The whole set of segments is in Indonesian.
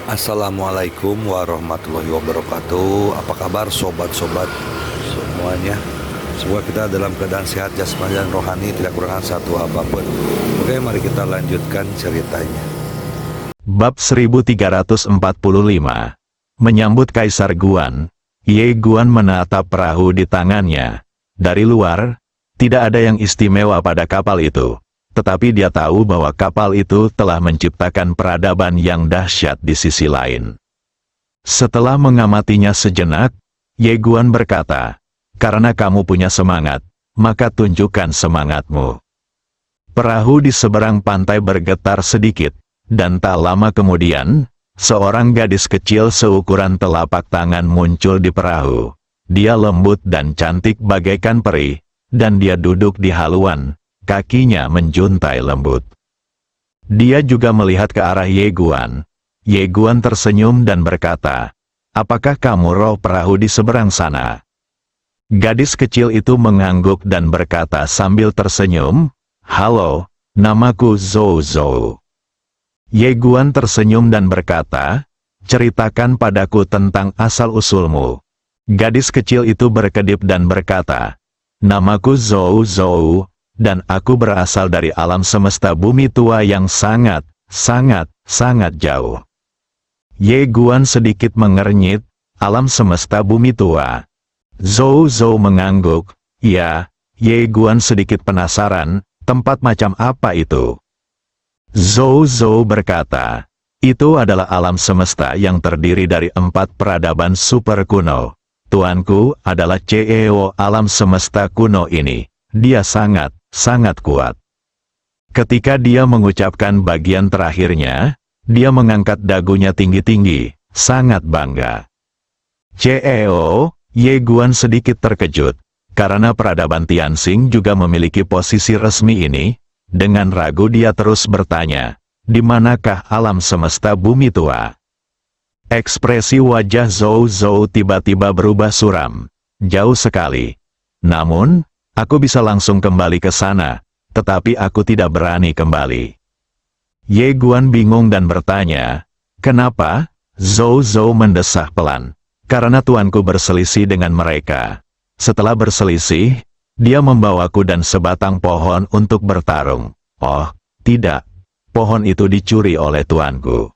Assalamualaikum warahmatullahi wabarakatuh. Apa kabar sobat-sobat semuanya? Semoga kita dalam keadaan sehat jasmani dan rohani, tidak kekurangan satu apapun. Oke, mari kita lanjutkan ceritanya. Bab 1345. Menyambut Kaisar Guan. Ye Guan menatap perahu di tangannya. Dari luar, tidak ada yang istimewa pada kapal itu. Tetapi dia tahu bahwa kapal itu telah menciptakan peradaban yang dahsyat di sisi lain. Setelah mengamatinya sejenak, Ye Guan berkata, "Karena kamu punya semangat, maka tunjukkan semangatmu." Perahu di seberang pantai bergetar sedikit, dan tak lama kemudian, seorang gadis kecil seukuran telapak tangan muncul di perahu. Dia lembut dan cantik bagaikan peri, dan dia duduk di haluan. Kakinya menjuntai lembut. Dia juga melihat ke arah Ye Guan. Ye Guan tersenyum dan berkata, "Apakah kamu roh perahu di seberang sana?" Gadis kecil itu mengangguk dan berkata sambil tersenyum, "Halo, namaku Zhou Zhou." Ye Guan tersenyum dan berkata, "Ceritakan padaku tentang asal-usulmu." Gadis kecil itu berkedip dan berkata, "Namaku Zhou Zhou, dan aku berasal dari alam semesta bumi tua yang sangat jauh." Ye Guan sedikit mengernyit, "Alam semesta bumi tua?" Zhou Zhou mengangguk, "Ya." Ye Guan sedikit penasaran, "Tempat macam apa itu?" Zhou Zhou berkata, "Itu adalah alam semesta yang terdiri dari 4 peradaban super kuno. Tuanku adalah CEO alam semesta kuno ini. Dia sangat kuat." Ketika dia mengucapkan bagian terakhirnya, dia mengangkat dagunya tinggi-tinggi, sangat bangga. CEO, Ye Guan sedikit terkejut, karena peradaban Tianxing juga memiliki posisi resmi ini. Dengan ragu dia terus bertanya, "Di manakah alam semesta bumi tua?" Ekspresi wajah Zhou Zhou tiba-tiba berubah suram. "Jauh sekali. Namun, aku bisa langsung kembali ke sana, tetapi aku tidak berani kembali." Ye Guan bingung dan bertanya, "Kenapa?" Zhou Zhou mendesah pelan. "Karena tuanku berselisih dengan mereka. Setelah berselisih, dia membawaku dan sebatang pohon untuk bertarung." "Oh, tidak. Pohon itu dicuri oleh tuanku."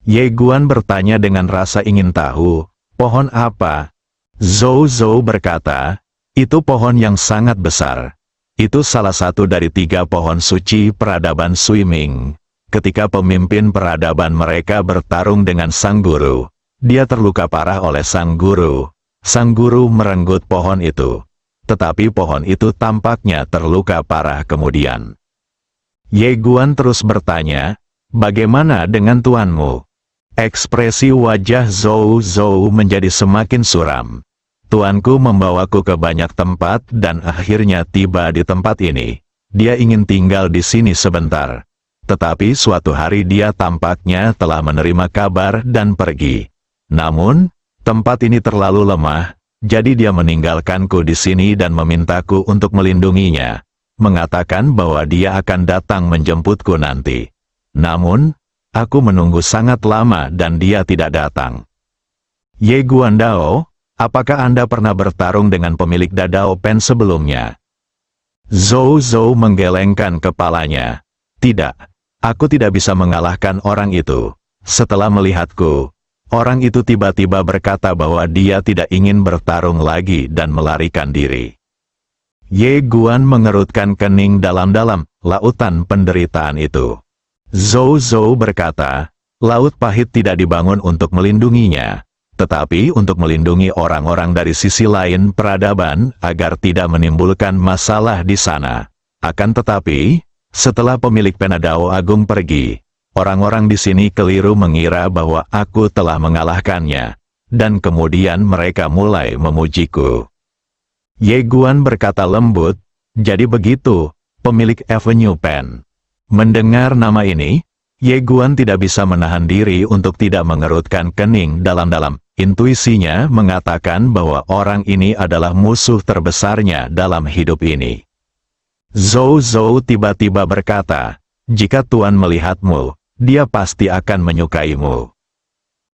Ye Guan bertanya dengan rasa ingin tahu, "Pohon apa?" Zhou Zhou berkata, "Itu pohon yang sangat besar. Itu salah satu dari 3 pohon suci peradaban Suiming. Ketika pemimpin peradaban mereka bertarung dengan sang guru, dia terluka parah oleh sang guru. Sang guru merenggut pohon itu. Tetapi pohon itu tampaknya terluka parah kemudian." Ye Guan terus bertanya, "Bagaimana dengan tuanmu?" Ekspresi wajah Zhou Zhou menjadi semakin suram. "Tuanku membawaku ke banyak tempat dan akhirnya tiba di tempat ini. Dia ingin tinggal di sini sebentar. Tetapi suatu hari dia tampaknya telah menerima kabar dan pergi. Namun, tempat ini terlalu lemah, jadi dia meninggalkanku di sini dan memintaku untuk melindunginya, mengatakan bahwa dia akan datang menjemputku nanti. Namun, aku menunggu sangat lama dan dia tidak datang." Ye Guandao, apakah Anda pernah bertarung dengan pemilik Dadao Pen sebelumnya? Zhou Zhou menggelengkan kepalanya. "Tidak, aku tidak bisa mengalahkan orang itu. Setelah melihatku, orang itu tiba-tiba berkata bahwa dia tidak ingin bertarung lagi dan melarikan diri." Ye Guan mengerutkan kening dalam-dalam, lautan penderitaan itu. Zhou Zhou berkata, "Laut pahit tidak dibangun untuk melindunginya, tetapi untuk melindungi orang-orang dari sisi lain peradaban agar tidak menimbulkan masalah di sana. Akan tetapi, setelah pemilik Penadao Agung pergi, orang-orang di sini keliru mengira bahwa aku telah mengalahkannya, dan kemudian mereka mulai memujiku." Ye Guan berkata lembut, "Jadi begitu, pemilik Avenue Pen." Mendengar nama ini, Ye Guan tidak bisa menahan diri untuk tidak mengerutkan kening dalam-dalam. Intuisinya mengatakan bahwa orang ini adalah musuh terbesarnya dalam hidup ini. Zhou Zhou tiba-tiba berkata, "Jika Tuan melihatmu, dia pasti akan menyukaimu."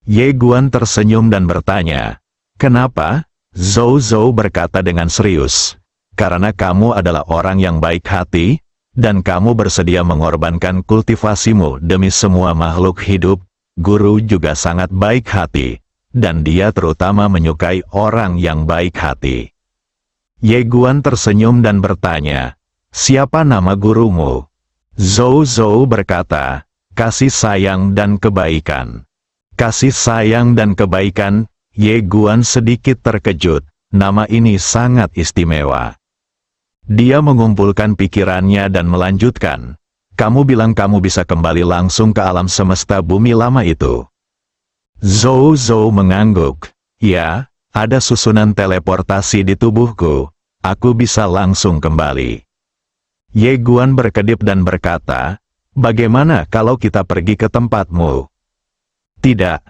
Ye Guan tersenyum dan bertanya, "Kenapa?" Zhou Zhou berkata dengan serius, "Karena kamu adalah orang yang baik hati, dan kamu bersedia mengorbankan kultivasimu demi semua makhluk hidup. Guru juga sangat baik hati, dan dia terutama menyukai orang yang baik hati." Ye Guan tersenyum dan bertanya, "Siapa nama gurumu?" Zhou Zhou berkata, "Kasih sayang dan kebaikan." Kasih sayang dan kebaikan. Ye Guan sedikit terkejut, nama ini sangat istimewa. Dia mengumpulkan pikirannya dan melanjutkan, "Kamu bilang kamu bisa kembali langsung ke alam semesta bumi lama itu?" Zhou Zhou mengangguk, "Ya, ada susunan teleportasi di tubuhku, aku bisa langsung kembali." Ye Guan berkedip dan berkata, "Bagaimana kalau kita pergi ke tempatmu?" "Tidak,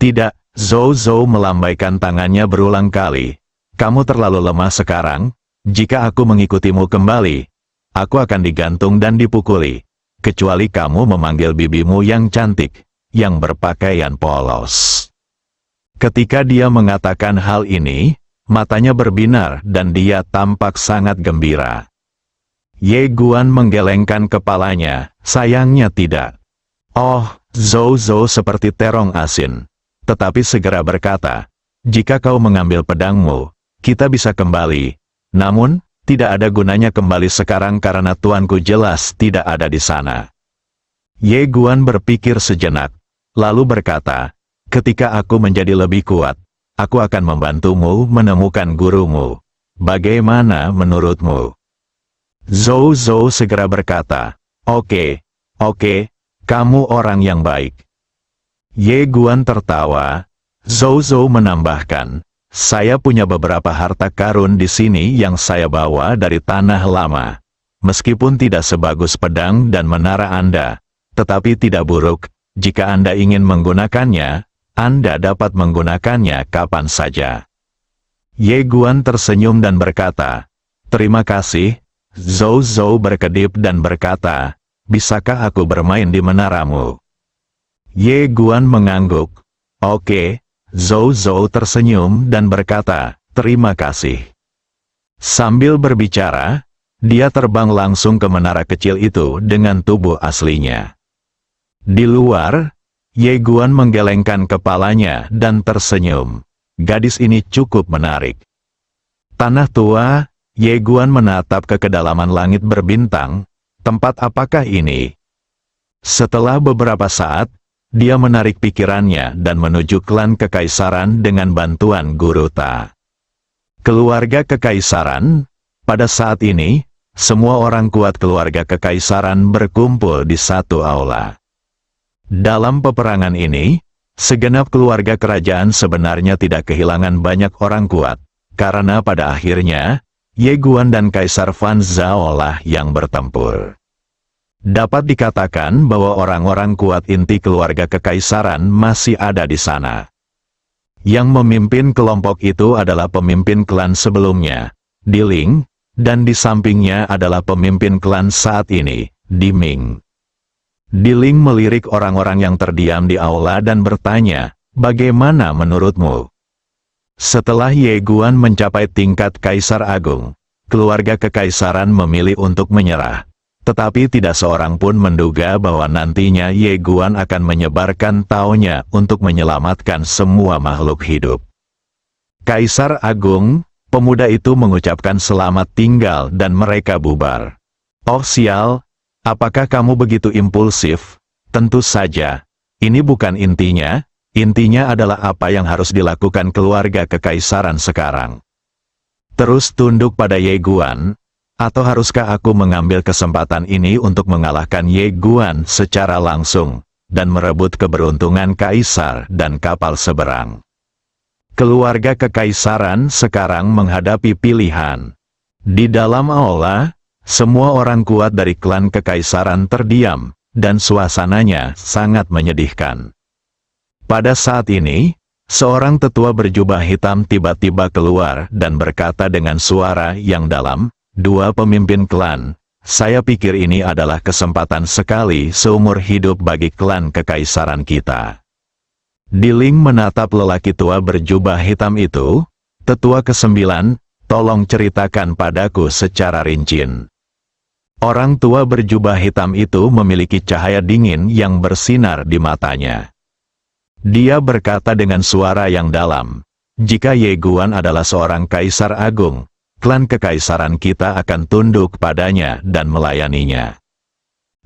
tidak." Zhou Zhou melambaikan tangannya berulang kali. "Kamu terlalu lemah sekarang. Jika aku mengikutimu kembali, aku akan digantung dan dipukuli. Kecuali kamu memanggil bibimu yang cantik, yang berpakaian polos." Ketika dia mengatakan hal ini, matanya berbinar dan dia tampak sangat gembira. Ye Guan menggelengkan kepalanya, "Sayangnya tidak." "Oh," Zhou Zhou seperti terong asin. Tetapi segera berkata, "Jika kau mengambil pedangmu, kita bisa kembali. Namun, tidak ada gunanya kembali sekarang karena tuanku jelas tidak ada di sana." Ye Guan berpikir sejenak, lalu berkata, "Ketika aku menjadi lebih kuat, aku akan membantumu menemukan gurumu. Bagaimana menurutmu?" Zhou Zhou segera berkata, Oke, kamu orang yang baik." Ye Guan tertawa. Zhou Zhou menambahkan, "Saya punya beberapa harta karun di sini yang saya bawa dari tanah lama. Meskipun tidak sebagus pedang dan menara Anda, tetapi tidak buruk. Jika Anda ingin menggunakannya, Anda dapat menggunakannya kapan saja." Ye Guan tersenyum dan berkata, "Terima kasih." Zhou Zhou berkedip dan berkata, "Bisakah aku bermain di menaramu?" Ye Guan mengangguk. "Oke." Zhou Zhou tersenyum dan berkata, "Terima kasih." Sambil berbicara, dia terbang langsung ke menara kecil itu dengan tubuh aslinya. Di luar, Ye Guan menggelengkan kepalanya dan tersenyum. Gadis ini cukup menarik. Tanah tua. Ye Guan menatap ke kedalaman langit berbintang. Tempat apakah ini? Setelah beberapa saat, dia menarik pikirannya dan menuju klan kekaisaran dengan bantuan Guru Ta. Keluarga kekaisaran. Pada saat ini, semua orang kuat keluarga kekaisaran berkumpul di satu aula. Dalam peperangan ini, segenap keluarga kerajaan sebenarnya tidak kehilangan banyak orang kuat, karena pada akhirnya, Ye Guan dan Kaisar Fan Zhao lah yang bertempur. Dapat dikatakan bahwa orang-orang kuat inti keluarga kekaisaran masih ada di sana. Yang memimpin kelompok itu adalah pemimpin klan sebelumnya, Diling, dan di sampingnya adalah pemimpin klan saat ini, Diming. Diling melirik orang-orang yang terdiam di aula dan bertanya, "Bagaimana menurutmu?" Setelah Ye Guan mencapai tingkat Kaisar Agung, keluarga kekaisaran memilih untuk menyerah. Tetapi tidak seorang pun menduga bahwa nantinya Ye Guan akan menyebarkan taunya untuk menyelamatkan semua makhluk hidup. Kaisar Agung, pemuda itu mengucapkan selamat tinggal dan mereka bubar. "Oh sial, apakah kamu begitu impulsif?" "Tentu saja, ini bukan intinya. Intinya adalah apa yang harus dilakukan keluarga kekaisaran sekarang. Terus tunduk pada Ye Guan? Atau haruskah aku mengambil kesempatan ini untuk mengalahkan Ye Guan secara langsung, dan merebut keberuntungan kaisar dan kapal seberang?" Keluarga kekaisaran sekarang menghadapi pilihan. Di dalam aula, semua orang kuat dari klan kekaisaran terdiam, dan suasananya sangat menyedihkan. Pada saat ini, seorang tetua berjubah hitam tiba-tiba keluar dan berkata dengan suara yang dalam, "Dua pemimpin klan, saya pikir ini adalah kesempatan sekali seumur hidup bagi klan kekaisaran kita." Diling menatap lelaki tua berjubah hitam itu. Tetua ke-9, tolong ceritakan padaku secara rinci. Orang tua berjubah hitam itu memiliki cahaya dingin yang bersinar di matanya. Dia berkata dengan suara yang dalam, "Jika Ye Guan adalah seorang kaisar agung, klan kekaisaran kita akan tunduk padanya dan melayaninya.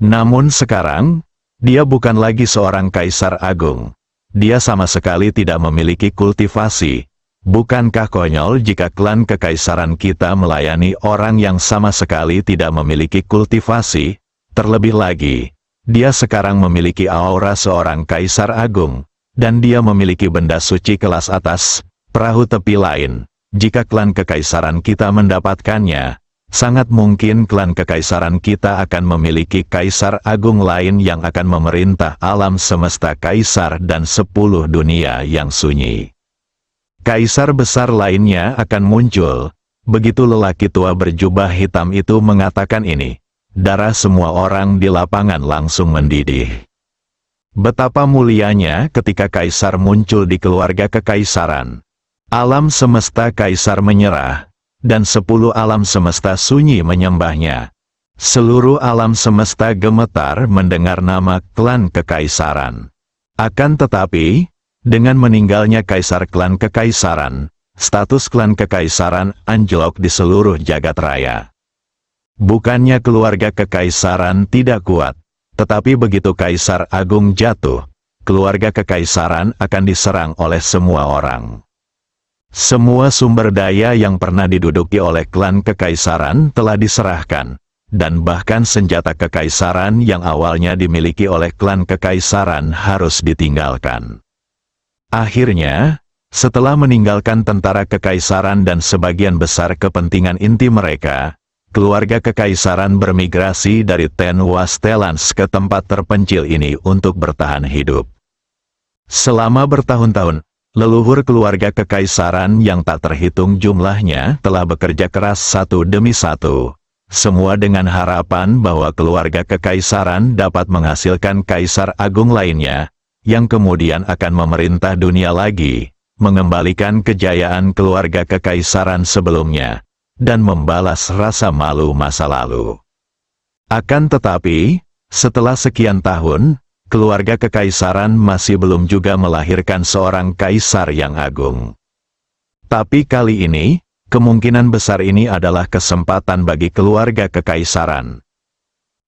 Namun sekarang, dia bukan lagi seorang kaisar agung. Dia sama sekali tidak memiliki kultivasi. Bukankah konyol jika klan kekaisaran kita melayani orang yang sama sekali tidak memiliki kultivasi? Terlebih lagi, dia sekarang memiliki aura seorang kaisar agung, dan dia memiliki benda suci kelas atas, perahu tepi lain. Jika klan kekaisaran kita mendapatkannya, sangat mungkin klan kekaisaran kita akan memiliki kaisar agung lain yang akan memerintah alam semesta kaisar dan 10 dunia yang sunyi. Kaisar besar lainnya akan muncul." Begitu lelaki tua berjubah hitam itu mengatakan ini, darah semua orang di lapangan langsung mendidih. Betapa mulianya ketika kaisar muncul di keluarga kekaisaran. Alam semesta kaisar menyerah, dan 10 alam semesta sunyi menyembahnya. Seluruh alam semesta gemetar mendengar nama klan kekaisaran. Akan tetapi, dengan meninggalnya kaisar klan kekaisaran, status klan kekaisaran anjlok di seluruh jagat raya. Bukannya keluarga kekaisaran tidak kuat, tetapi begitu kaisar agung jatuh, keluarga kekaisaran akan diserang oleh semua orang. Semua sumber daya yang pernah diduduki oleh klan kekaisaran telah diserahkan, dan bahkan senjata kekaisaran yang awalnya dimiliki oleh klan kekaisaran harus ditinggalkan. Akhirnya, setelah meninggalkan tentara kekaisaran dan sebagian besar kepentingan inti mereka, keluarga kekaisaran bermigrasi dari Ten Wastelans ke tempat terpencil ini untuk bertahan hidup. Selama bertahun-tahun, leluhur keluarga kekaisaran yang tak terhitung jumlahnya telah bekerja keras satu demi satu, semua dengan harapan bahwa keluarga kekaisaran dapat menghasilkan kaisar agung lainnya, yang kemudian akan memerintah dunia lagi, mengembalikan kejayaan keluarga kekaisaran sebelumnya, dan membalas rasa malu masa lalu. Akan tetapi, setelah sekian tahun, keluarga kekaisaran masih belum juga melahirkan seorang kaisar yang agung. Tapi kali ini, kemungkinan besar ini adalah kesempatan bagi keluarga kekaisaran.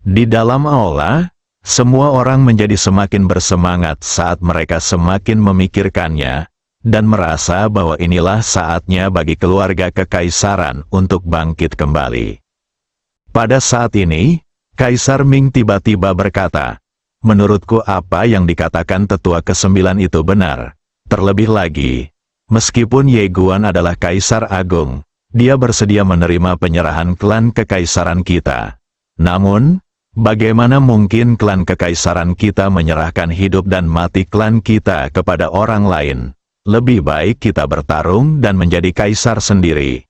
Di dalam aula, semua orang menjadi semakin bersemangat saat mereka semakin memikirkannya, dan merasa bahwa inilah saatnya bagi keluarga kekaisaran untuk bangkit kembali. Pada saat ini, Kaisar Ming tiba-tiba berkata, "Menurutku apa yang dikatakan tetua ke-9 itu benar. Terlebih lagi, meskipun Ye Guan adalah kaisar agung, dia bersedia menerima penyerahan klan kekaisaran kita. Namun, bagaimana mungkin klan kekaisaran kita menyerahkan hidup dan mati klan kita kepada orang lain? Lebih baik kita bertarung dan menjadi kaisar sendiri."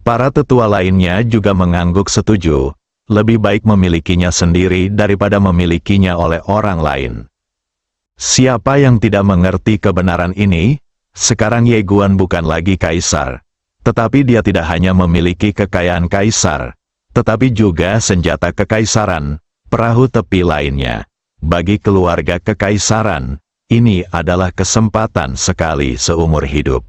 Para tetua lainnya juga mengangguk setuju, lebih baik memilikinya sendiri daripada memilikinya oleh orang lain. Siapa yang tidak mengerti kebenaran ini? Sekarang Ye Guan bukan lagi kaisar, tetapi dia tidak hanya memiliki kekayaan kaisar, tetapi juga senjata kekaisaran, perahu tepi lainnya. Bagi keluarga kekaisaran, ini adalah kesempatan sekali seumur hidup.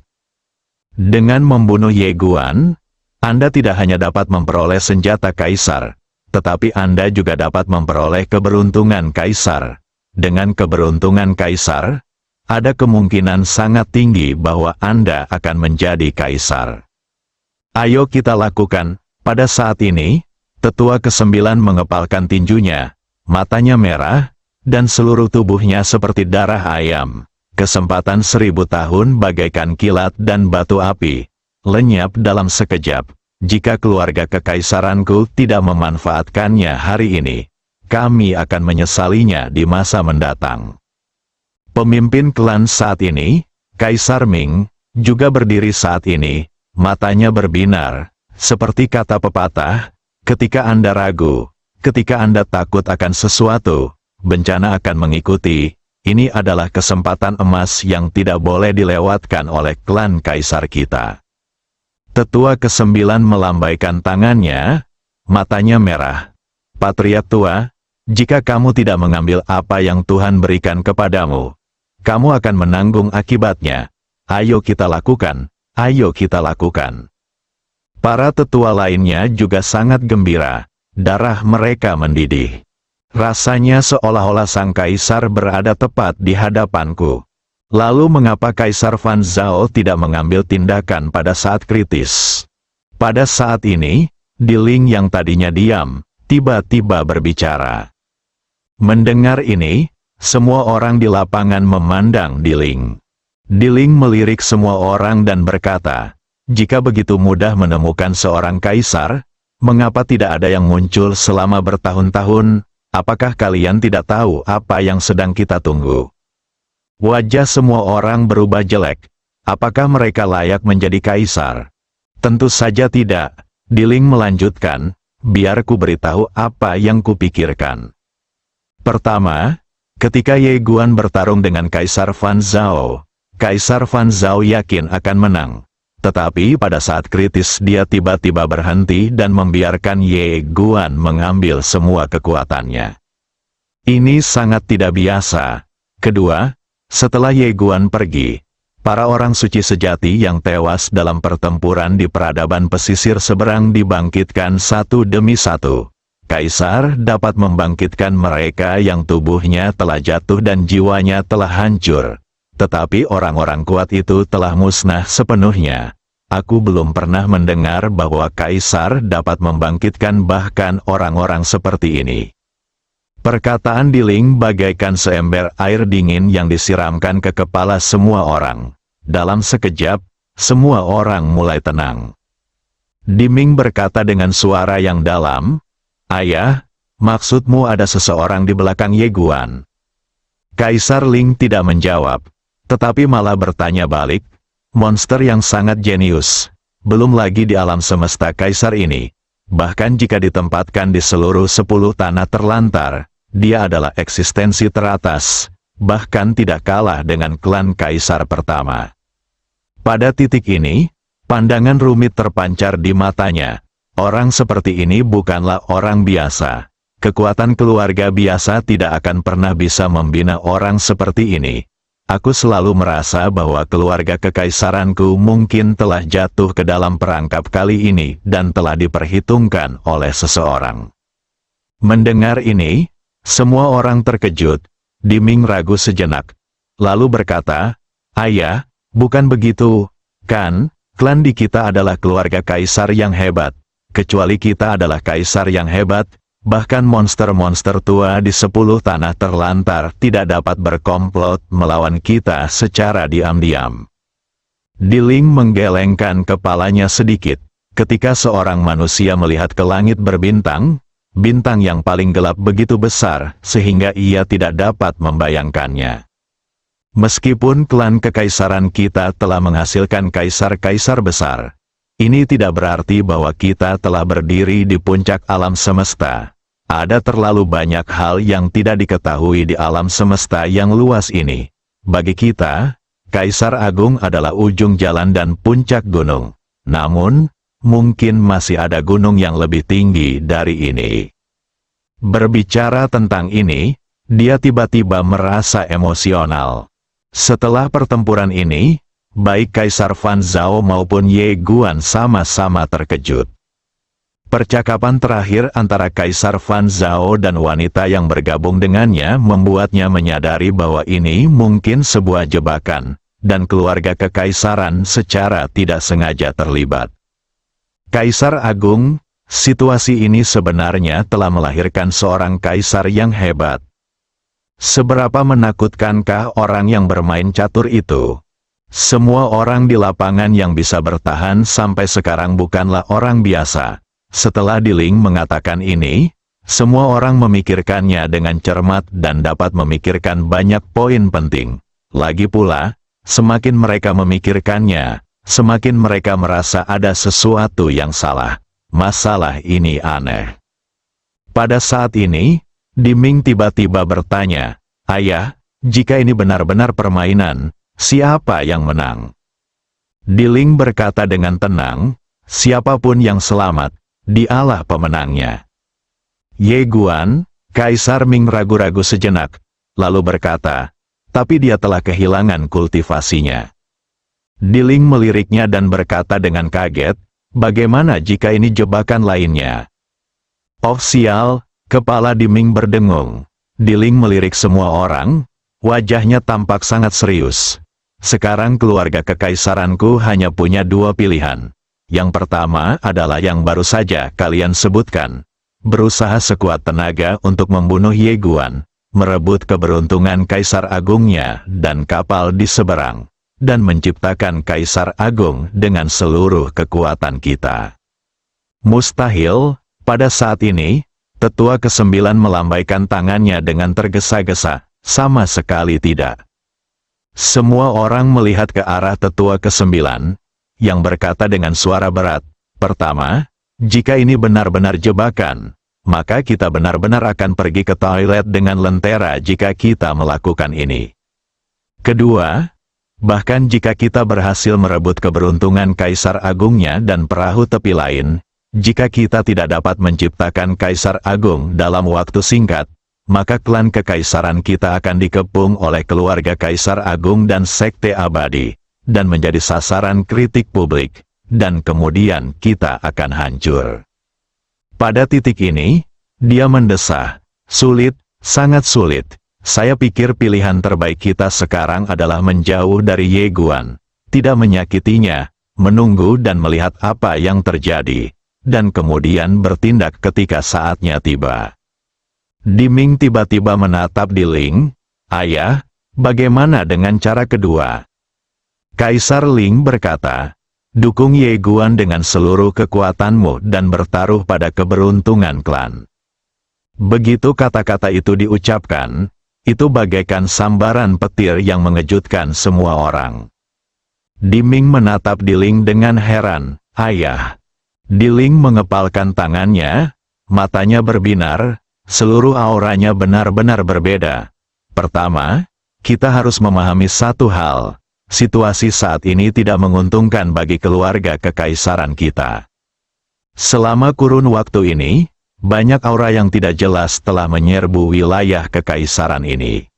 Dengan membunuh Ye Guan, Anda tidak hanya dapat memperoleh senjata kaisar, tetapi Anda juga dapat memperoleh keberuntungan kaisar. Dengan keberuntungan kaisar, ada kemungkinan sangat tinggi bahwa Anda akan menjadi kaisar. Ayo kita lakukan. Pada saat ini, tetua ke-9 mengepalkan tinjunya, matanya merah, dan seluruh tubuhnya seperti darah ayam. Kesempatan 1000 tahun bagaikan kilat dan batu api, lenyap dalam sekejap. Jika keluarga kekaisaranku tidak memanfaatkannya hari ini, kami akan menyesalinya di masa mendatang. Pemimpin klan saat ini, Kaisar Ming, juga berdiri saat ini, matanya berbinar. Seperti kata pepatah, ketika Anda ragu, ketika Anda takut akan sesuatu, bencana akan mengikuti. Ini adalah kesempatan emas yang tidak boleh dilewatkan oleh klan kaisar kita. Tetua ke-9 melambaikan tangannya, matanya merah. Patriark tua, jika kamu tidak mengambil apa yang Tuhan berikan kepadamu, kamu akan menanggung akibatnya. Ayo kita lakukan, ayo kita lakukan. Para tetua lainnya juga sangat gembira, darah mereka mendidih. Rasanya seolah-olah sang kaisar berada tepat di hadapanku. Lalu mengapa Kaisar Fan Zhao tidak mengambil tindakan pada saat kritis? Pada saat ini, Diling yang tadinya diam, tiba-tiba berbicara. Mendengar ini, semua orang di lapangan memandang Diling. Diling melirik semua orang dan berkata, jika begitu mudah menemukan seorang kaisar, mengapa tidak ada yang muncul selama bertahun-tahun? Apakah kalian tidak tahu apa yang sedang kita tunggu? Wajah semua orang berubah jelek. Apakah mereka layak menjadi kaisar? Tentu saja tidak. Diling melanjutkan, biar ku beritahu apa yang kupikirkan. Pertama, ketika Ye Guan bertarung dengan Kaisar Fan Zhao, Kaisar Fan Zhao yakin akan menang. Tetapi pada saat kritis dia tiba-tiba berhenti dan membiarkan Ye Guan mengambil semua kekuatannya. Ini sangat tidak biasa. Kedua, setelah Ye Guan pergi, para orang suci sejati yang tewas dalam pertempuran di peradaban pesisir seberang dibangkitkan satu demi satu. Kaisar dapat membangkitkan mereka yang tubuhnya telah jatuh dan jiwanya telah hancur. Tetapi orang-orang kuat itu telah musnah sepenuhnya. Aku belum pernah mendengar bahwa kaisar dapat membangkitkan bahkan orang-orang seperti ini. Perkataan Diling bagaikan seember air dingin yang disiramkan ke kepala semua orang. Dalam sekejap, semua orang mulai tenang. Diming berkata dengan suara yang dalam, "Ayah, maksudmu ada seseorang di belakang Ye Guan?" Kaisar Ling tidak menjawab, tetapi malah bertanya balik, monster yang sangat jenius, belum lagi di alam semesta kaisar ini. Bahkan jika ditempatkan di seluruh 10 tanah terlantar, dia adalah eksistensi teratas, bahkan tidak kalah dengan klan kaisar pertama. Pada titik ini, pandangan rumit terpancar di matanya. Orang seperti ini bukanlah orang biasa. Kekuatan keluarga biasa tidak akan pernah bisa membina orang seperti ini. Aku selalu merasa bahwa keluarga kekaisaranku mungkin telah jatuh ke dalam perangkap kali ini dan telah diperhitungkan oleh seseorang. Mendengar ini, semua orang terkejut. Diming ragu sejenak, lalu berkata, "Ayah, bukan begitu, kan? Klan di kita adalah keluarga kaisar yang hebat. Kecuali kita adalah kaisar yang hebat, bahkan monster-monster tua di 10 tanah terlantar tidak dapat berkomplot melawan kita secara diam-diam." Diling menggelengkan kepalanya sedikit. Ketika seorang manusia melihat ke langit berbintang, bintang yang paling gelap begitu besar sehingga ia tidak dapat membayangkannya. Meskipun klan kekaisaran kita telah menghasilkan kaisar-kaisar besar, ini tidak berarti bahwa kita telah berdiri di puncak alam semesta. Ada terlalu banyak hal yang tidak diketahui di alam semesta yang luas ini. Bagi kita, Kaisar Agung adalah ujung jalan dan puncak gunung. Namun, mungkin masih ada gunung yang lebih tinggi dari ini. Berbicara tentang ini, dia tiba-tiba merasa emosional. Setelah pertempuran ini, baik Kaisar Fan Zhao maupun Ye Guan sama-sama terkejut. Percakapan terakhir antara Kaisar Fan Zhao dan wanita yang bergabung dengannya membuatnya menyadari bahwa ini mungkin sebuah jebakan, dan keluarga kekaisaran secara tidak sengaja terlibat. Kaisar Agung, situasi ini sebenarnya telah melahirkan seorang kaisar yang hebat. Seberapa menakutkankah orang yang bermain catur itu? Semua orang di lapangan yang bisa bertahan sampai sekarang bukanlah orang biasa. Setelah Diling mengatakan ini, semua orang memikirkannya dengan cermat dan dapat memikirkan banyak poin penting. Lagi pula, semakin mereka memikirkannya, semakin mereka merasa ada sesuatu yang salah. Masalah ini aneh. Pada saat ini, Diming tiba-tiba bertanya, "Ayah, jika ini benar-benar permainan, siapa yang menang? Diling berkata dengan tenang, siapapun yang selamat, dialah pemenangnya. Ye Guan, Kaisar Ming ragu-ragu sejenak, lalu berkata, tapi dia telah kehilangan kultivasinya. Diling meliriknya dan berkata dengan kaget, bagaimana jika ini jebakan lainnya? Oh sial, kepala Diming berdengung. Diling melirik semua orang, wajahnya tampak sangat serius. Sekarang keluarga kekaisaranku hanya punya dua pilihan. Yang pertama adalah yang baru saja kalian sebutkan. Berusaha sekuat tenaga untuk membunuh Ye Guan, merebut keberuntungan Kaisar Agungnya dan kapal di seberang, dan menciptakan Kaisar Agung dengan seluruh kekuatan kita. Mustahil, pada saat ini, tetua ke-9 melambaikan tangannya dengan tergesa-gesa, sama sekali tidak. Semua orang melihat ke arah tetua ke-9, yang berkata dengan suara berat, pertama, jika ini benar-benar jebakan, maka kita benar-benar akan pergi ke toilet dengan lentera jika kita melakukan ini. Kedua, bahkan jika kita berhasil merebut keberuntungan Kaisar Agungnya dan perahu tepi lain, jika kita tidak dapat menciptakan Kaisar Agung dalam waktu singkat, maka klan kekaisaran kita akan dikepung oleh keluarga Kaisar Agung dan Sekte Abadi, dan menjadi sasaran kritik publik, dan kemudian kita akan hancur. Pada titik ini, dia mendesah, sulit, sangat sulit. Saya pikir pilihan terbaik kita sekarang adalah menjauh dari Ye Guan, tidak menyakitinya, menunggu dan melihat apa yang terjadi, dan kemudian bertindak ketika saatnya tiba. Diming tiba-tiba menatap Diling, ayah, bagaimana dengan cara kedua? Kaisar Ling berkata, dukung Ye Guan dengan seluruh kekuatanmu dan bertaruh pada keberuntungan klan. Begitu kata-kata itu diucapkan, itu bagaikan sambaran petir yang mengejutkan semua orang. Diming menatap Diling dengan heran, ayah. Diling mengepalkan tangannya, matanya berbinar, seluruh auranya benar-benar berbeda. Pertama, kita harus memahami satu hal, situasi saat ini tidak menguntungkan bagi keluarga kekaisaran kita. Selama kurun waktu ini, banyak aura yang tidak jelas telah menyerbu wilayah kekaisaran ini.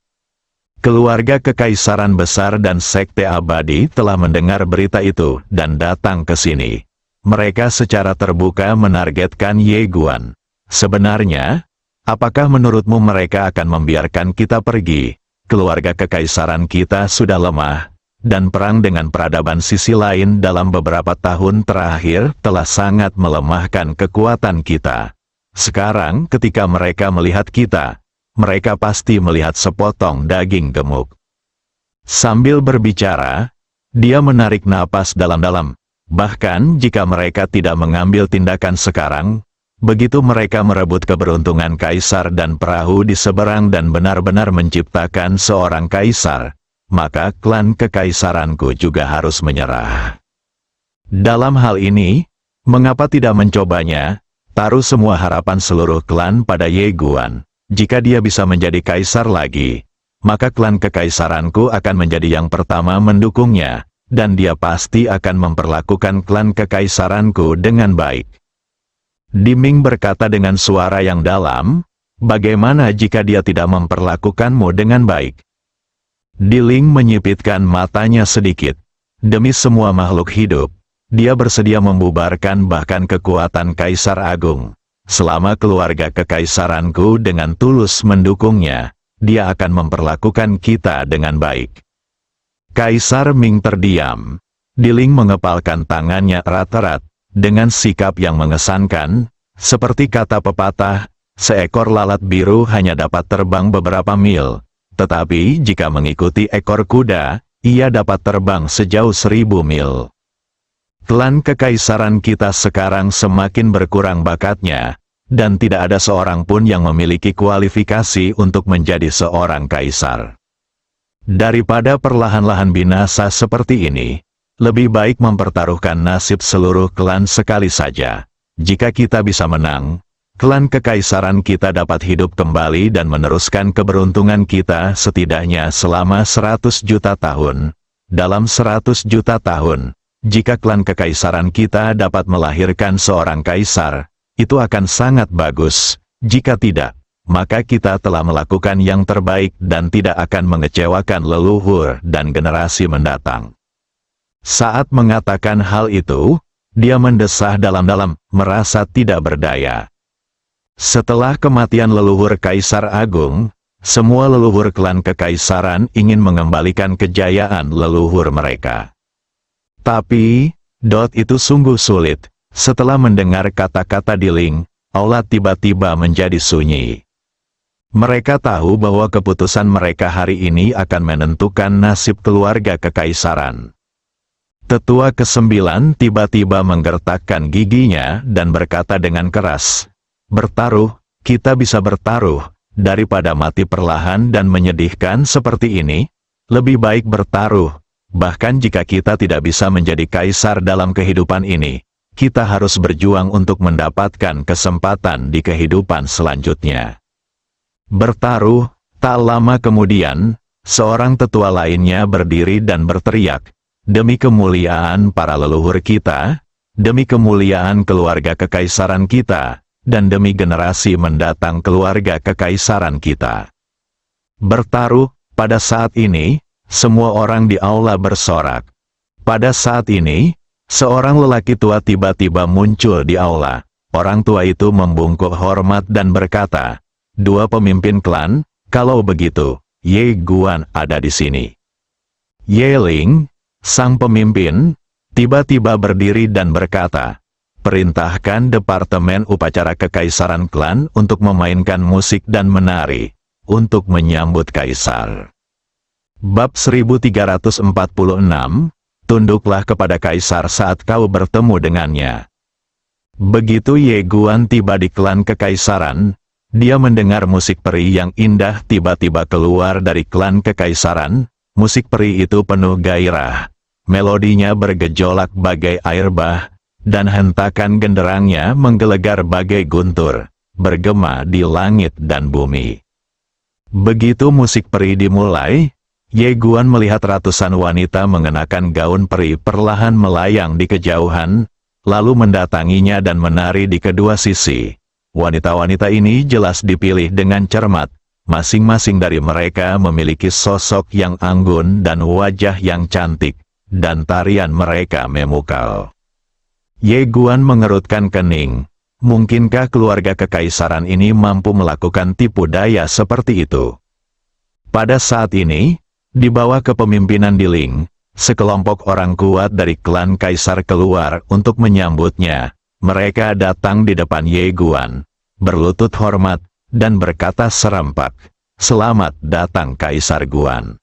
Keluarga kekaisaran besar dan Sekte Abadi telah mendengar berita itu dan datang ke sini. Mereka secara terbuka menargetkan Ye Guan. Sebenarnya, apakah menurutmu mereka akan membiarkan kita pergi? Keluarga kekaisaran kita sudah lemah, dan perang dengan peradaban sisi lain dalam beberapa tahun terakhir telah sangat melemahkan kekuatan kita. Sekarang ketika mereka melihat kita, mereka pasti melihat sepotong daging gemuk. Sambil berbicara, dia menarik napas dalam-dalam. Bahkan jika mereka tidak mengambil tindakan sekarang, begitu mereka merebut keberuntungan kaisar dan perahu di seberang dan benar-benar menciptakan seorang kaisar, maka klan kekaisaranku juga harus menyerah. Dalam hal ini, mengapa tidak mencobanya? Taruh semua harapan seluruh klan pada Ye Guan. Jika dia bisa menjadi kaisar lagi, maka klan kekaisaranku akan menjadi yang pertama mendukungnya, dan dia pasti akan memperlakukan klan kekaisaranku dengan baik. Diming berkata dengan suara yang dalam, bagaimana jika dia tidak memperlakukanmu dengan baik? Diling menyipitkan matanya sedikit. Demi semua makhluk hidup, dia bersedia membubarkan bahkan kekuatan Kaisar Agung. Selama keluarga kekaisaranku dengan tulus mendukungnya, dia akan memperlakukan kita dengan baik. Kaisar Ming terdiam. Diling mengepalkan tangannya erat-erat, dengan sikap yang mengesankan, seperti kata pepatah, seekor lalat biru hanya dapat terbang beberapa mil, tetapi jika mengikuti ekor kuda, ia dapat terbang sejauh 1000 mil. Klan kekaisaran kita sekarang semakin berkurang bakatnya, dan tidak ada seorang pun yang memiliki kualifikasi untuk menjadi seorang kaisar. Daripada perlahan-lahan binasa seperti ini, lebih baik mempertaruhkan nasib seluruh klan sekali saja. Jika kita bisa menang, klan kekaisaran kita dapat hidup kembali dan meneruskan keberuntungan kita setidaknya selama 100 juta tahun. Dalam 100 juta tahun, jika klan kekaisaran kita dapat melahirkan seorang kaisar, itu akan sangat bagus. Jika tidak, maka kita telah melakukan yang terbaik dan tidak akan mengecewakan leluhur dan generasi mendatang. Saat mengatakan hal itu, dia mendesah dalam-dalam, merasa tidak berdaya. Setelah kematian leluhur Kaisar Agung, semua leluhur klan kekaisaran ingin mengembalikan kejayaan leluhur mereka. Tapi, itu sungguh sulit. Setelah mendengar kata-kata Diling, aula tiba-tiba menjadi sunyi. Mereka tahu bahwa keputusan mereka hari ini akan menentukan nasib keluarga kekaisaran. Tetua ke-9 tiba-tiba menggertakkan giginya dan berkata dengan keras, "Bertaruh, kita bisa bertaruh, daripada mati perlahan dan menyedihkan seperti ini, lebih baik bertaruh. Bahkan jika kita tidak bisa menjadi kaisar dalam kehidupan ini, kita harus berjuang untuk mendapatkan kesempatan di kehidupan selanjutnya." Bertaruh, tak lama kemudian, seorang tetua lainnya berdiri dan berteriak, "Demi kemuliaan para leluhur kita, demi kemuliaan keluarga kekaisaran kita, dan demi generasi mendatang keluarga kekaisaran kita." Bertaruh, pada saat ini, semua orang di aula bersorak. Pada saat ini, seorang lelaki tua tiba-tiba muncul di aula. Orang tua itu membungkuk hormat dan berkata, "Dua pemimpin klan, kalau begitu, Ye Guan ada di sini." Ye Ling, sang pemimpin, tiba-tiba berdiri dan berkata, "Perintahkan Departemen Upacara Kekaisaran Klan untuk memainkan musik dan menari, untuk menyambut Kaisar." Bab 1346, Tunduklah kepada Kaisar saat kau bertemu dengannya. Begitu Ye Guan tiba di klan kekaisaran, dia mendengar musik peri yang indah tiba-tiba keluar dari klan kekaisaran. Musik peri itu penuh gairah. Melodinya bergejolak bagai air bah, dan hentakan genderangnya menggelegar bagai guntur, bergema di langit dan bumi. Begitu musik peri dimulai, Ye Guan melihat ratusan wanita mengenakan gaun peri perlahan melayang di kejauhan, lalu mendatanginya dan menari di kedua sisi. Wanita-wanita ini jelas dipilih dengan cermat. Masing-masing dari mereka memiliki sosok yang anggun dan wajah yang cantik, dan tarian mereka memukau. Ye Guan mengerutkan kening. Mungkinkah keluarga kekaisaran ini mampu melakukan tipu daya seperti itu? Pada saat ini, di bawah kepemimpinan Diling, sekelompok orang kuat dari klan kaisar keluar untuk menyambutnya. Mereka datang di depan Ye Guan, berlutut hormat, dan berkata serempak, "Selamat datang Kaisar Guan."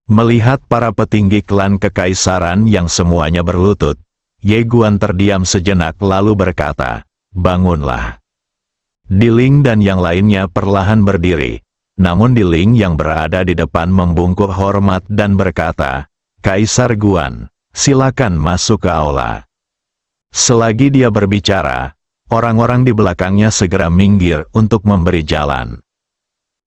Melihat para petinggi klan kekaisaran yang semuanya berlutut, Ye Guan terdiam sejenak lalu berkata, "Bangunlah." Diling dan yang lainnya perlahan berdiri, namun Diling yang berada di depan membungkuk hormat dan berkata, "Kaisar Guan, silakan masuk ke aula." Selagi dia berbicara, orang-orang di belakangnya segera minggir untuk memberi jalan.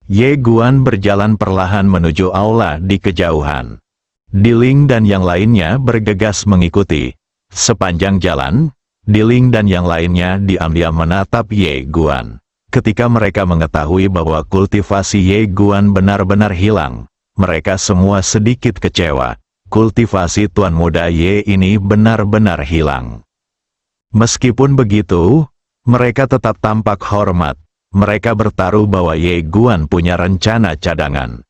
Ye Guan berjalan perlahan menuju aula di kejauhan. Diling dan yang lainnya bergegas mengikuti. Sepanjang jalan, Diling dan yang lainnya diam-diam menatap Ye Guan. Ketika mereka mengetahui bahwa kultivasi Ye Guan benar-benar hilang, mereka semua sedikit kecewa. Kultivasi Tuan Muda Ye ini benar-benar hilang. Meskipun begitu, mereka tetap tampak hormat. Mereka bertaruh bahwa Ye Guan punya rencana cadangan.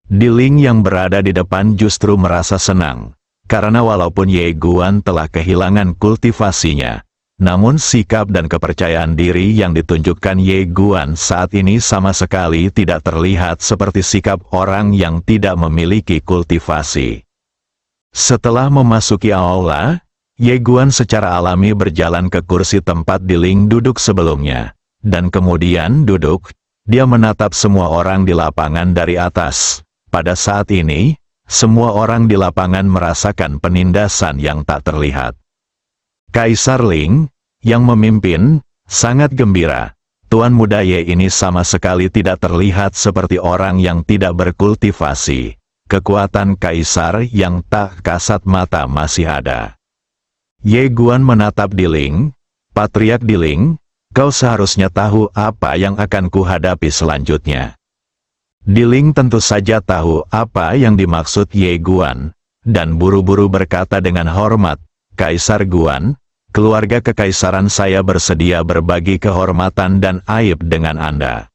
Diling yang berada di depan justru merasa senang, karena walaupun Ye Guan telah kehilangan kultivasinya, namun sikap dan kepercayaan diri yang ditunjukkan Ye Guan saat ini sama sekali tidak terlihat seperti sikap orang yang tidak memiliki kultivasi. Setelah memasuki aula, Ye Guan secara alami berjalan ke kursi tempat Diling duduk sebelumnya, dan kemudian duduk. Dia menatap semua orang di lapangan dari atas. Pada saat ini, semua orang di lapangan merasakan penindasan yang tak terlihat. Kaisar Ling, yang memimpin, Sangat gembira. Tuan muda Ye ini sama sekali tidak terlihat seperti orang yang tidak berkultivasi. Kekuatan kaisar yang tak kasat mata masih ada. Ye Guan menatap Diling. Patriark Diling, kau seharusnya tahu apa yang akan kuhadapi selanjutnya. Diling tentu saja tahu apa yang dimaksud Ye Guan, dan buru-buru berkata dengan hormat, Kaisar Guan, keluarga kekaisaran saya bersedia berbagi kehormatan dan aib dengan Anda.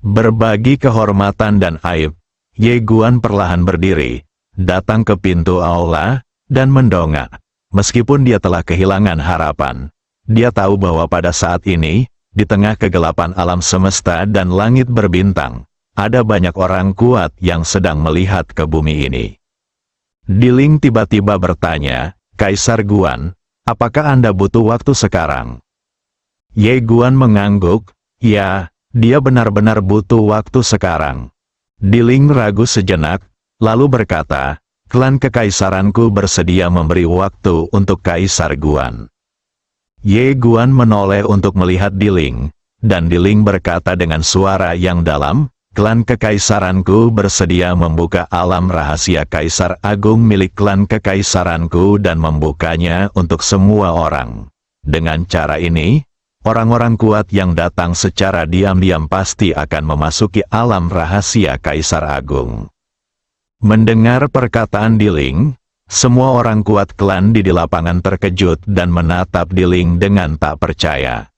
Berbagi kehormatan dan aib. Ye Guan perlahan berdiri, datang ke pintu aula, dan mendongak. Meskipun dia telah kehilangan harapan, dia tahu bahwa pada saat ini, di tengah kegelapan alam semesta dan langit berbintang, ada banyak orang kuat yang sedang melihat ke bumi ini. Diling tiba-tiba bertanya, Kaisar Guan, apakah Anda butuh waktu sekarang? Ye Guan mengangguk, ya, dia benar-benar butuh waktu sekarang. Diling ragu sejenak, lalu berkata, klan kekaisaranku bersedia memberi waktu untuk Kaisar Guan. Ye Guan menoleh untuk melihat Diling, dan Diling berkata dengan suara yang dalam, klan kekaisaranku bersedia membuka alam rahasia Kaisar Agung milik klan kekaisaranku dan membukanya untuk semua orang. Dengan cara ini, orang-orang kuat yang datang secara diam-diam pasti akan memasuki alam rahasia Kaisar Agung. Mendengar perkataan Diling, semua orang kuat klan di lapangan terkejut dan menatap Diling dengan tak percaya.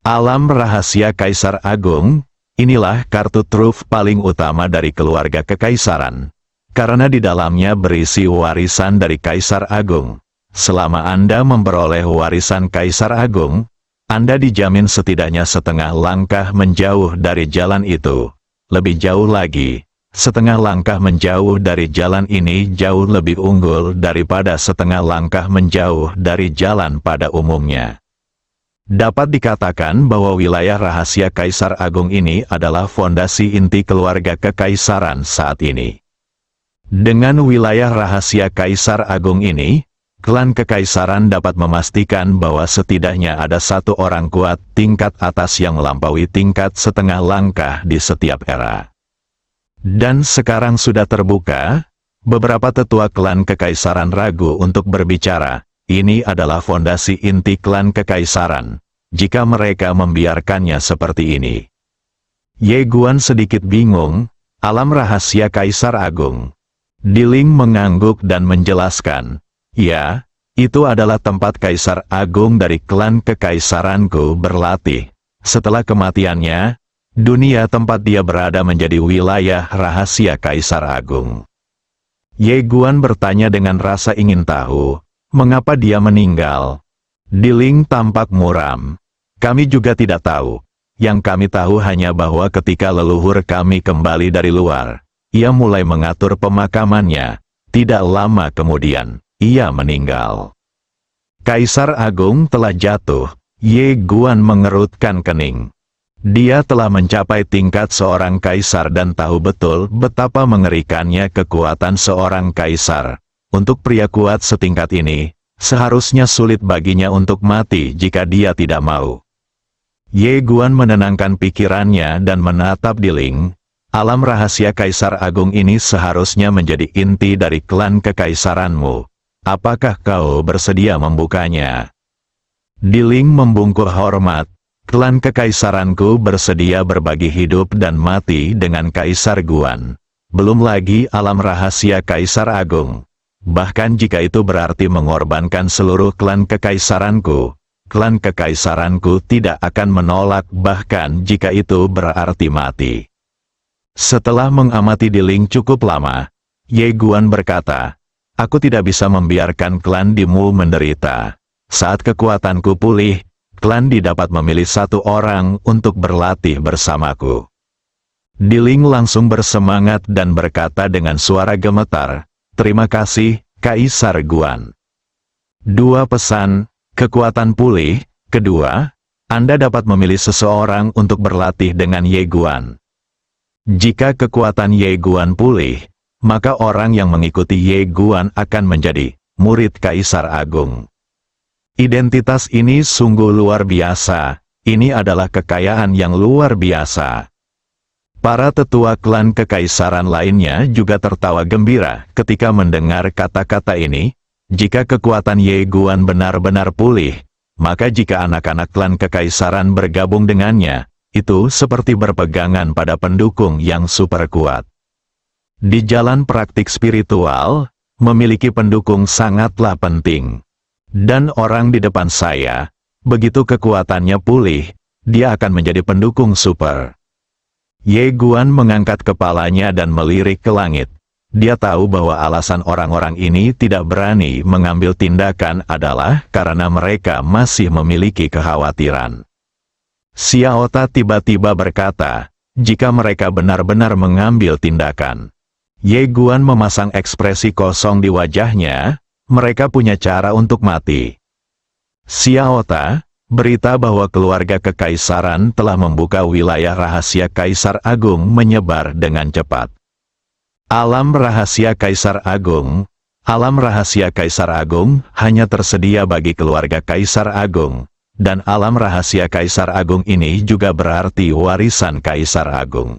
Alam rahasia Kaisar Agung, inilah kartu truf paling utama dari keluarga kekaisaran. Karena di dalamnya berisi warisan dari Kaisar Agung. Selama Anda memperoleh warisan Kaisar Agung, Anda dijamin setidaknya setengah langkah menjauh dari jalan itu. Lebih jauh lagi, setengah langkah menjauh dari jalan ini jauh lebih unggul daripada setengah langkah menjauh dari jalan pada umumnya. Dapat dikatakan bahwa wilayah rahasia Kaisar Agung ini adalah fondasi inti keluarga kekaisaran saat ini. Dengan wilayah rahasia Kaisar Agung ini, klan kekaisaran dapat memastikan bahwa setidaknya ada satu orang kuat tingkat atas yang melampaui tingkat setengah langkah di setiap era. Dan sekarang sudah terbuka, beberapa tetua klan kekaisaran ragu untuk berbicara. Ini adalah fondasi inti klan kekaisaran, jika mereka membiarkannya seperti ini. Ye Guan sedikit bingung, alam rahasia Kaisar Agung. Diling mengangguk dan menjelaskan, ya, itu adalah tempat Kaisar Agung dari klan kekaisaranku berlatih. Setelah kematiannya, dunia tempat dia berada menjadi wilayah rahasia Kaisar Agung. Ye Guan bertanya dengan rasa ingin tahu, mengapa dia meninggal? Diling tampak muram. Kami juga tidak tahu. Yang kami tahu hanya bahwa ketika leluhur kami kembali dari luar, ia mulai mengatur pemakamannya. Tidak lama kemudian, ia meninggal. Kaisar Agung telah jatuh. Ye Guan mengerutkan kening. Dia telah mencapai tingkat seorang kaisar dan tahu betul betapa mengerikannya kekuatan seorang kaisar. Untuk pria kuat setingkat ini, seharusnya sulit baginya untuk mati jika dia tidak mau. Ye Guan menenangkan pikirannya dan menatap Diling. Alam rahasia Kaisar Agung ini seharusnya menjadi inti dari klan kekaisaranmu. Apakah kau bersedia membukanya? Diling membungkuk hormat. Klan kekaisaranku bersedia berbagi hidup dan mati dengan Kaisar Guan. Belum lagi alam rahasia Kaisar Agung. Bahkan jika itu berarti mengorbankan seluruh klan kekaisaranku, klan kekaisaranku tidak akan menolak bahkan jika itu berarti mati. Setelah mengamati Diling cukup lama, Ye Guan berkata, aku tidak bisa membiarkan klan Dimu menderita. Saat kekuatanku pulih, klan Di dapat memilih satu orang untuk berlatih bersamaku. Diling langsung bersemangat dan berkata dengan suara gemetar, terima kasih, Kaisar Guan. Dua pesan, kekuatan pulih. Kedua, Anda dapat memilih seseorang untuk berlatih dengan Ye Guan. Jika kekuatan Ye Guan pulih, maka orang yang mengikuti Ye Guan akan menjadi murid Kaisar Agung. Identitas ini sungguh luar biasa, ini adalah kekayaan yang luar biasa. Para tetua klan kekaisaran lainnya juga tertawa gembira ketika mendengar kata-kata ini. Jika kekuatan Ye Guan benar-benar pulih, maka jika anak-anak klan kekaisaran bergabung dengannya, itu seperti berpegangan pada pendukung yang super kuat. Di jalan praktik spiritual, memiliki pendukung sangatlah penting. Dan orang di depan saya, begitu kekuatannya pulih, dia akan menjadi pendukung super. Ye Guan mengangkat kepalanya dan melirik ke langit. Dia tahu bahwa alasan orang-orang ini tidak berani mengambil tindakan adalah karena mereka masih memiliki kekhawatiran. Xiao Ta tiba-tiba berkata, jika mereka benar-benar mengambil tindakan. Ye Guan memasang ekspresi kosong di wajahnya, mereka punya cara untuk mati. Xiao Ta, berita bahwa keluarga kekaisaran telah membuka wilayah rahasia Kaisar Agung menyebar dengan cepat. Alam rahasia Kaisar Agung hanya tersedia bagi keluarga Kaisar Agung, dan alam rahasia Kaisar Agung ini juga berarti warisan Kaisar Agung.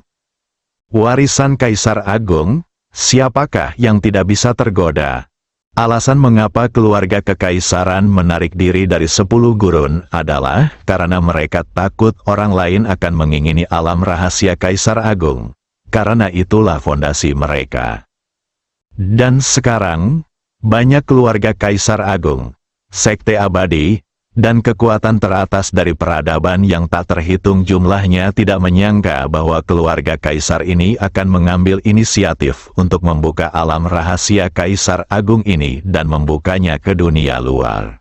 Warisan Kaisar Agung, siapakah yang tidak bisa tergoda? Alasan mengapa keluarga kekaisaran menarik diri dari 10 gurun adalah karena mereka takut orang lain akan mengingini alam rahasia Kaisar Agung. Karena itulah fondasi mereka. Dan sekarang, banyak keluarga Kaisar Agung, sekte abadi, dan kekuatan teratas dari peradaban yang tak terhitung jumlahnya tidak menyangka bahwa keluarga Kaisar ini akan mengambil inisiatif untuk membuka alam rahasia Kaisar Agung ini dan membukanya ke dunia luar.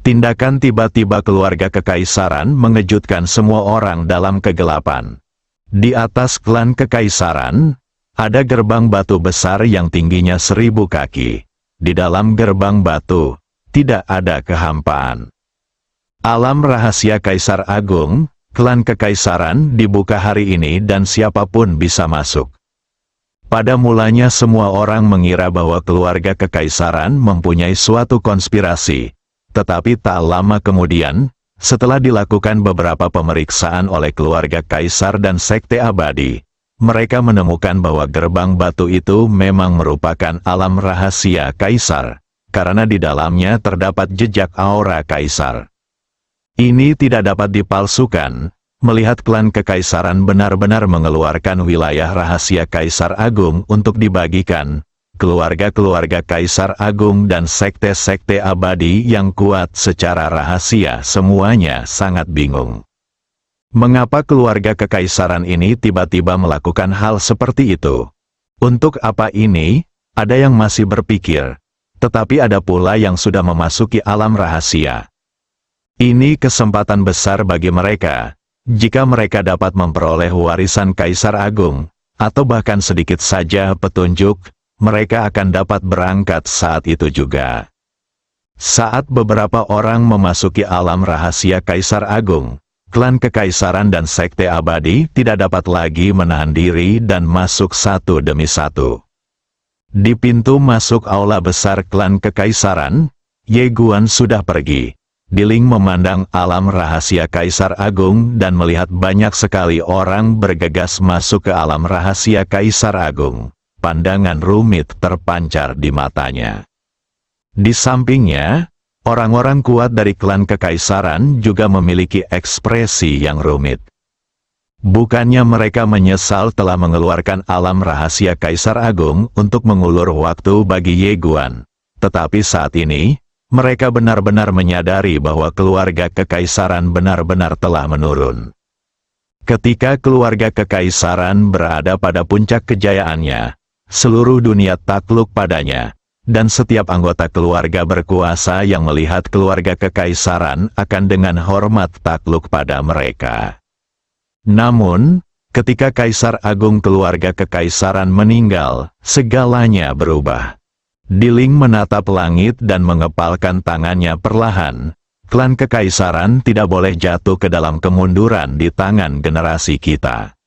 Tindakan tiba-tiba keluarga kekaisaran mengejutkan semua orang dalam kegelapan. Di atas klan kekaisaran, ada gerbang batu besar yang tingginya 1000 kaki. Di dalam gerbang batu, tidak ada kehampaan. Alam rahasia Kaisar Agung, klan kekaisaran dibuka hari ini dan siapapun bisa masuk. Pada mulanya semua orang mengira bahwa keluarga kekaisaran mempunyai suatu konspirasi, tetapi tak lama kemudian, setelah dilakukan beberapa pemeriksaan oleh keluarga kaisar dan sekte abadi, mereka menemukan bahwa gerbang batu itu memang merupakan alam rahasia kaisar, karena di dalamnya terdapat jejak aura kaisar. Ini tidak dapat dipalsukan, melihat klan kekaisaran benar-benar mengeluarkan wilayah rahasia Kaisar Agung untuk dibagikan. Keluarga-keluarga Kaisar Agung dan sekte-sekte abadi yang kuat secara rahasia semuanya sangat bingung. Mengapa keluarga kekaisaran ini tiba-tiba melakukan hal seperti itu? Untuk apa ini? Ada yang masih berpikir, tetapi ada pula yang sudah memasuki alam rahasia. Ini kesempatan besar bagi mereka, jika mereka dapat memperoleh warisan Kaisar Agung, atau bahkan sedikit saja petunjuk, mereka akan dapat berangkat saat itu juga. Saat beberapa orang memasuki alam rahasia Kaisar Agung, klan kekaisaran dan sekte abadi tidak dapat lagi menahan diri dan masuk satu demi satu. Di pintu masuk aula besar klan kekaisaran, Ye Guan sudah pergi. Diling memandang alam rahasia Kaisar Agung dan melihat banyak sekali orang bergegas masuk ke alam rahasia Kaisar Agung. Pandangan rumit terpancar di matanya. Di sampingnya, orang-orang kuat dari klan kekaisaran juga memiliki ekspresi yang rumit. Bukannya mereka menyesal telah mengeluarkan alam rahasia Kaisar Agung untuk mengulur waktu bagi Ye Guan, tetapi saat ini, mereka benar-benar menyadari bahwa keluarga kekaisaran benar-benar telah menurun. Ketika keluarga kekaisaran berada pada puncak kejayaannya, seluruh dunia takluk padanya, dan setiap anggota keluarga berkuasa yang melihat keluarga kekaisaran akan dengan hormat takluk pada mereka. Namun, ketika Kaisar Agung keluarga kekaisaran meninggal, segalanya berubah. Diling menatap langit dan mengepalkan tangannya perlahan. Klan kekaisaran tidak boleh jatuh ke dalam kemunduran di tangan generasi kita.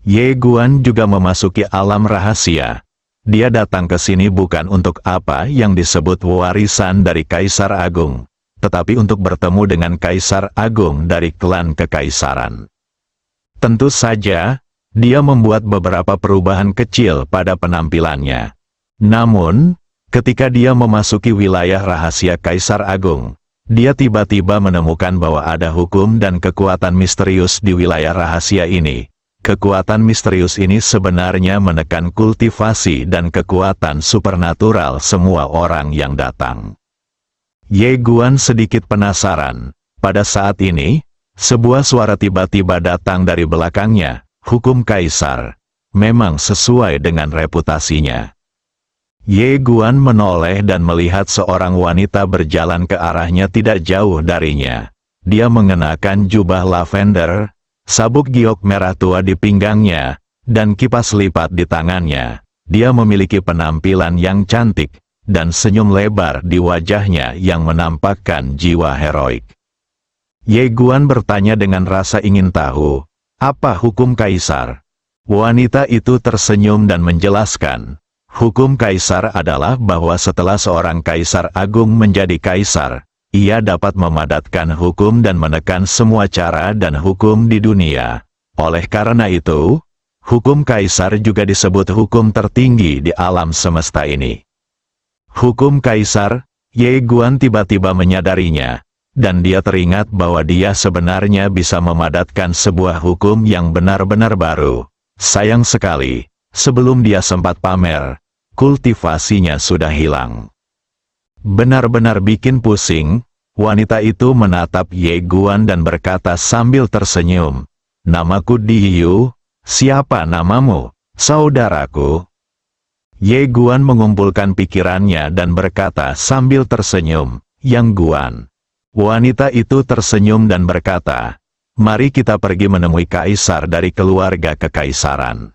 Ye Guan juga memasuki alam rahasia. Dia datang ke sini bukan untuk apa yang disebut warisan dari Kaisar Agung, tetapi untuk bertemu dengan Kaisar Agung dari klan Kekaisaran. Tentu saja, dia membuat beberapa perubahan kecil pada penampilannya. Namun, ketika dia memasuki wilayah rahasia Kaisar Agung, dia tiba-tiba menemukan bahwa ada hukum dan kekuatan misterius di wilayah rahasia ini. Kekuatan misterius ini sebenarnya menekan kultivasi dan kekuatan supernatural semua orang yang datang. Ye Guan sedikit penasaran. Pada saat ini, sebuah suara tiba-tiba datang dari belakangnya. Hukum Kaisar memang sesuai dengan reputasinya. Ye Guan menoleh dan melihat seorang wanita berjalan ke arahnya tidak jauh darinya. Dia mengenakan jubah lavender, sabuk giok merah tua di pinggangnya, dan kipas lipat di tangannya. Dia memiliki penampilan yang cantik, dan senyum lebar di wajahnya yang menampakkan jiwa heroik. Ye Guan bertanya dengan rasa ingin tahu, apa hukum Kaisar? Wanita itu tersenyum dan menjelaskan, hukum Kaisar adalah bahwa setelah seorang Kaisar Agung menjadi Kaisar, ia dapat memadatkan hukum dan menekan semua cara dan hukum di dunia. Oleh karena itu, hukum Kaisar juga disebut hukum tertinggi di alam semesta ini. Hukum Kaisar, Ye Guan tiba-tiba menyadarinya, dan dia teringat bahwa dia sebenarnya bisa memadatkan sebuah hukum yang benar-benar baru. Sayang sekali, sebelum dia sempat pamer, kultivasinya sudah hilang. Benar-benar bikin pusing, wanita itu menatap Ye Guan dan berkata sambil tersenyum, "Namaku Diyu, siapa namamu, saudaraku?" Ye Guan mengumpulkan pikirannya dan berkata sambil tersenyum, "Yang Guan." Wanita itu tersenyum dan berkata, "Mari kita pergi menemui kaisar dari keluarga kekaisaran."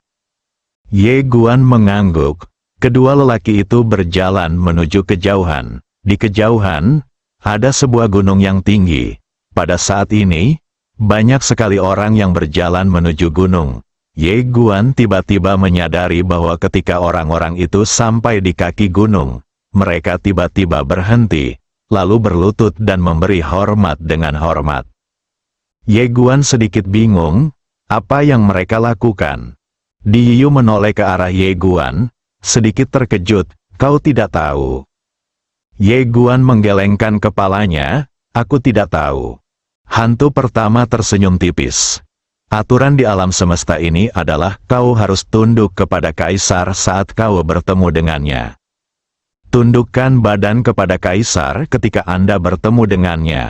Ye Guan mengangguk. Kedua lelaki itu berjalan menuju kejauhan. Di kejauhan, ada sebuah gunung yang tinggi. Pada saat ini, banyak sekali orang yang berjalan menuju gunung. Ye Guan tiba-tiba menyadari bahwa ketika orang-orang itu sampai di kaki gunung, mereka tiba-tiba berhenti, lalu berlutut dan memberi hormat dengan hormat. Ye Guan sedikit bingung, apa yang mereka lakukan? Diyu menoleh ke arah Ye Guan, sedikit terkejut, "Kau tidak tahu?" Ye Guan menggelengkan kepalanya, "Aku tidak tahu." Hantu pertama tersenyum tipis. Aturan di alam semesta ini adalah kau harus tunduk kepada kaisar saat kau bertemu dengannya. Tundukkan badan kepada kaisar ketika Anda bertemu dengannya.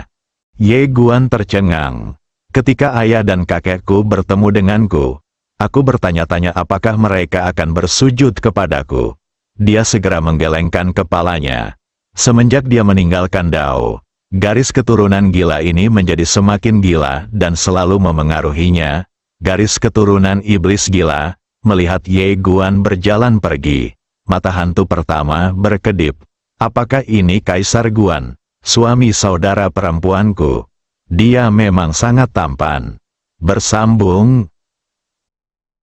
Ye Guan tercengang. Ketika ayah dan kakekku bertemu denganku, aku bertanya-tanya apakah mereka akan bersujud kepadaku. Dia segera menggelengkan kepalanya. Semenjak dia meninggalkan Dao, garis keturunan gila ini menjadi semakin gila dan selalu memengaruhinya. Garis keturunan iblis gila, melihat Ye Guan berjalan pergi. Mata hantu pertama berkedip. Apakah ini Kaisar Guan, suami saudara perempuanku? Dia memang sangat tampan. Bersambung,